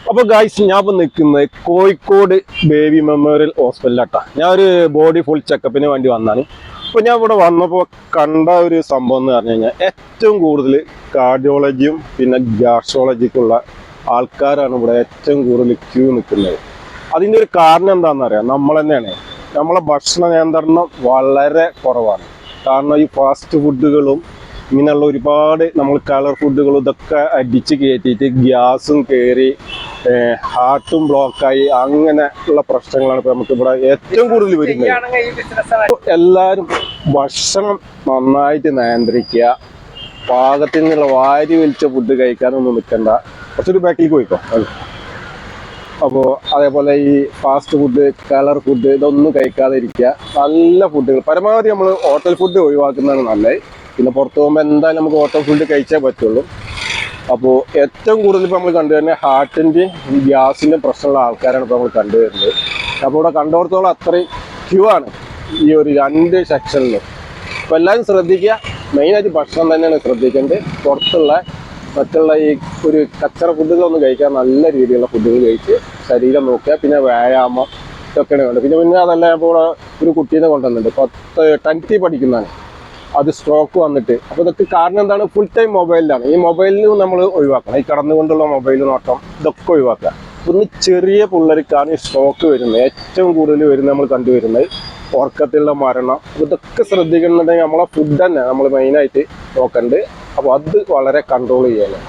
അപ്പൊ ഗായ്സ് ഞാൻ ഇപ്പൊ നിൽക്കുന്നത് കോഴിക്കോട് ബേബി മെമ്മോറിയൽ ഹോസ്പിറ്റലിലാട്ടാ. ഞാൻ ഒരു ബോഡി ഫുൾ ചെക്കപ്പിന് വേണ്ടി വന്നാണ്. അപ്പൊ ഞാൻ ഇവിടെ വന്നപ്പോൾ കണ്ട ഒരു സംഭവം എന്ന് പറഞ്ഞു കഴിഞ്ഞാൽ ഏറ്റവും കൂടുതൽ കാർഡിയോളജിയും പിന്നെ ഗ്യാസ്ട്രോളജിക്കുള്ള ആൾക്കാരാണ് ഇവിടെ ഏറ്റവും കൂടുതൽ ക്യൂ നിൽക്കുന്നത്. അതിൻ്റെ ഒരു കാരണം എന്താണെന്ന് അറിയാം, നമ്മൾ തന്നെയാണ്. നമ്മളെ ഭക്ഷണ നിയന്ത്രണം വളരെ കുറവാണ്. കാരണം ഈ ഫാസ്റ്റ് ഫുഡുകളും ഇങ്ങനെയുള്ള ഒരുപാട് നമ്മൾ കളർ ഫുഡുകളും ഇതൊക്കെ അടിച്ച് കയറ്റിയിട്ട് ഗ്യാസും കയറി ഹാർട്ടും ബ്ലോക്കായി അങ്ങനെ ഉള്ള പ്രശ്നങ്ങളാണ് ഇപ്പൊ നമുക്ക് ഇവിടെ ഏറ്റവും കൂടുതൽ വരുന്നത്. എല്ലാവരും ഭക്ഷണം നന്നായിട്ട് നിയന്ത്രിക്കുക, പാകത്തിൽ നിന്നുള്ള വാരി വലിച്ച ഫുഡ് കഴിക്കാനൊന്നും നിൽക്കണ്ട, കുറച്ചൊരു ബാക്കിലേക്ക് പോയിക്കോ. അപ്പോൾ അതേപോലെ ഈ ഫാസ്റ്റ് ഫുഡ് കളർ ഫുഡ് ഇതൊന്നും കഴിക്കാതെ ഇരിക്കുക. നല്ല ഫുഡുകൾ പരമാവധി നമ്മൾ ഹോട്ടൽ ഫുഡ് ഒഴിവാക്കുന്നതാണ് നല്ലത്. പിന്നെ പുറത്ത് പോകുമ്പോൾ എന്തായാലും നമുക്ക് ഹോട്ടൽ ഫുഡ് കഴിച്ചേ പറ്റുള്ളൂ. അപ്പോൾ ഏറ്റവും കൂടുതൽ ഇപ്പോൾ നമ്മൾ കണ്ടുവരുന്നത് ഹാർട്ടിൻ്റെയും ഗ്യാസിൻ്റെയും പ്രശ്നമുള്ള ആൾക്കാരാണ് ഇപ്പോൾ നമ്മൾ കണ്ടുവരുന്നത്. അപ്പോൾ ഇവിടെ കണ്ടോടത്തോളം അത്രയും ക്യൂ ആണ് ഈ ഒരു 2 സെക്ഷനിലും. അപ്പോൾ എല്ലാവരും ശ്രദ്ധിക്കുക, മെയിനായിട്ട് ഭക്ഷണം തന്നെയാണ് ശ്രദ്ധിക്കേണ്ടത്. പുറത്തുള്ള മറ്റുള്ള ഈ ഒരു കച്ചറ ഫുഡുകളൊന്നും കഴിക്കാൻ നല്ല രീതിയിലുള്ള ഫുഡുകൾ കഴിച്ച് ശരീരം നോക്കുക. പിന്നെ വ്യായാമം ഇതൊക്കെയാണ് വേണ്ടത്. പിന്നെ അതല്ല, ഇപ്പോൾ ഒരു കുട്ടീനെ കൊണ്ടുവന്നിട്ടുണ്ട്, 10th പഠിക്കുന്നതാണ്. അത് സ്ട്രോക്ക് വന്നിട്ട്. അപ്പോൾ ഇതൊക്കെ കാരണം എന്താണ്? ഫുൾ ടൈം മൊബൈലിലാണ്. ഈ മൊബൈലിൽ നമ്മൾ ഒഴിവാക്കണം. ഈ കടന്നുകൊണ്ടുള്ള മൊബൈൽ നോട്ടം ഇതൊക്കെ ഒഴിവാക്കുക. ഒന്ന് ചെറിയ പിള്ളേർക്കാണ് ഈ സ്ട്രോക്ക് വരുന്നത് ഏറ്റവും കൂടുതൽ വരുന്നത്. നമ്മൾ കണ്ടുവരുന്നത് ഉറക്കത്തിലുള്ള മരണം. അപ്പോൾ ഇതൊക്കെ ശ്രദ്ധിക്കുന്നുണ്ടെങ്കിൽ നമ്മളെ ഫുഡ് തന്നെ നമ്മൾ മെയിനായിട്ട് നോക്കേണ്ടത്. അപ്പോൾ അത് വളരെ കൺട്രോൾ ചെയ്യണം.